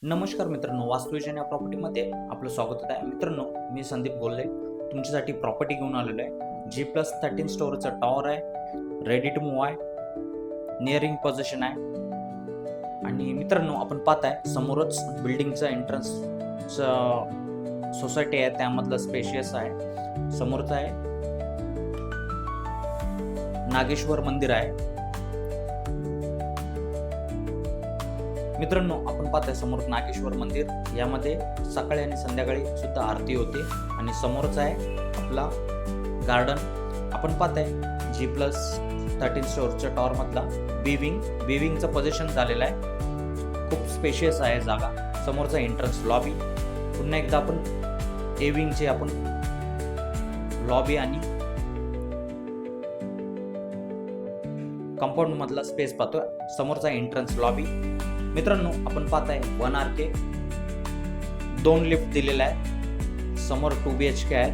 नमस्कार मित्रांनो, वास्तुविजन या प्रॉपर्टीमध्ये आपलं स्वागत आहे. मित्रांनो, मी संदीप गोल्ले तुमच्यासाठी प्रॉपर्टी घेऊन आलेलो आहे. G+13 स्टोअरचं टॉवर आहे, रेडी टू मूव्ह आहे, नियरिंग पोझिशन आहे. आणि मित्रांनो, आपण पाहताय समोरच बिल्डिंगचं एंट्रन्स सोसायटी आहे, त्यामधलं स्पेशियस आहे. समोरचं आहे नागेश्वर मंदिर आहे. मित्रांनो, आपण पाहताय समोर नागेश्वर मंदिर, यामध्ये सकाळी आणि संध्याकाळी सुद्धा आरती होते. आणि समोरच आहे आपला गार्डन. आपण पाहताय G+13 स्टोअरच्या टॉवर मधला बिविंगचं पोझिशन झालेलं आहे. खूप स्पेशियस आहे जागा. समोरचा एंट्रन्स लॉबी. पुन्हा एकदा आपण विंगचे आपण लॉबी आणि कंपाऊंड मधला स्पेस पाहतोय. समोरचा एंट्रन्स लॉबी. मित्रांनो, आपण पाहताय 1 RK, 2 लिफ्ट दिलेला आहे. समोर 2 BHK आहे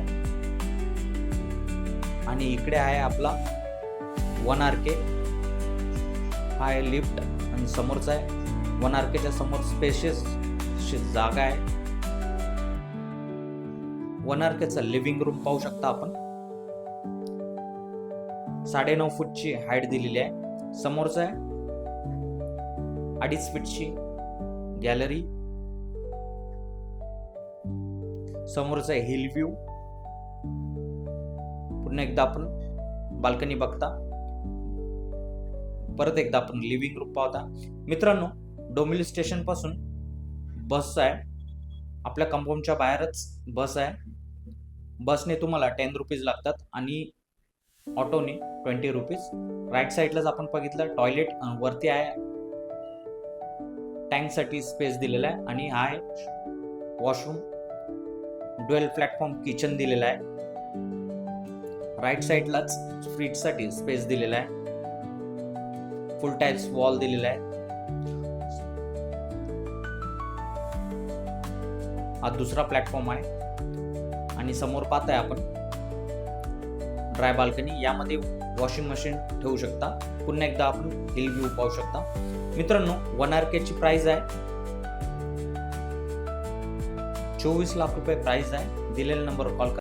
आणि इकडे आहे आपला 1 RK. हा आहे लिफ्ट आणि समोरचा आहे 1 RKच्या समोर स्पेशियस जागा आहे. 1 RKचा लिव्हिंग रूम पाहू शकता आपण. 9.5 फूटची हाईट दिलेली आहे. समोरचा आहे 2.5 फीटची गॅलरी. समोरचा आहे हिल व्ह्यू. पुन्हा एकदा आपण बाल्कनी बघता. परत एकदा आपण लिव्हिंग रूम पाहता. मित्रांनो, डोंबिवली स्टेशन पासून बस आहे. आपल्या कंपाऊंडच्या बाहेरच बस आहे. बसने तुम्हाला 10 रुपीज लागतात आणि ऑटोने 20 रुपीज. राईट साईडलाच आपण बघितलं टॉयलेट वरती आहे. टँकसाठी स्पेस दिलेला आहे आणि हा आहे वॉशरूम. ड्युअल प्लॅटफॉर्म किचन दिलेला आहे. राईट साईडलाच फ्रीजसाठी स्पेस दिलेला आहे. फुल टाईल्स वॉल दिलेला आहे. हा दुसरा प्लॅटफॉर्म आहे आणि समोर पाहताय आपण ड्राय बाल्कनी. यामध्ये वॉशिंग मशीन ठेवू शकता. पुन्हा एकदा आपण हिल व्ह्यू पाहू शकता. मित्रांनो, 1 RKची प्राइस आहे 24 लाख रुपये प्राइस आहे. दिलेल्या नंबरवर कॉल करा.